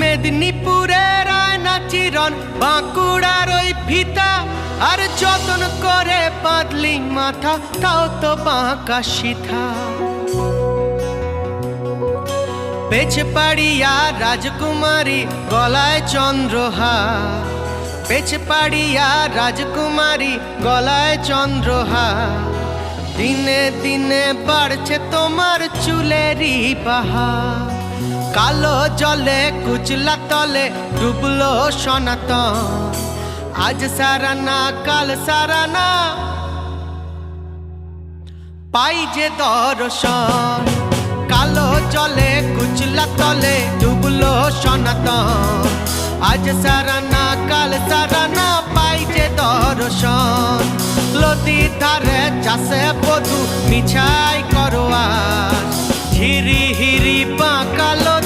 মেদিনীপুরের আয়না চিরন বাঁকুড়ার ওই ফিতা আর যতন করে বাঁধলি মাথা তাও তো বাঁকা সিথা। পেছপাড়িয়া রাজকুমারী গলায় চন্দ্রহার, পেছপাড়িয়া রাজকুমারী গলায় চন্দ্রহার। দিনে দিনে বাড়ছে তোমার চুলেরই বাহার। কালো জলে কুচলা তলে ডুবলো সনাতন, আজ সারানা কাল সারানা পাই যে দর্শন। কালো জলে কুচলা তলে ডুবলো সনাতন, আজ সারানা কাল সারানা পাই যে দর্শন। নদীর ধারে চাষে বধু মিছাই করো আজ, হিরি হিরি বাঁকালো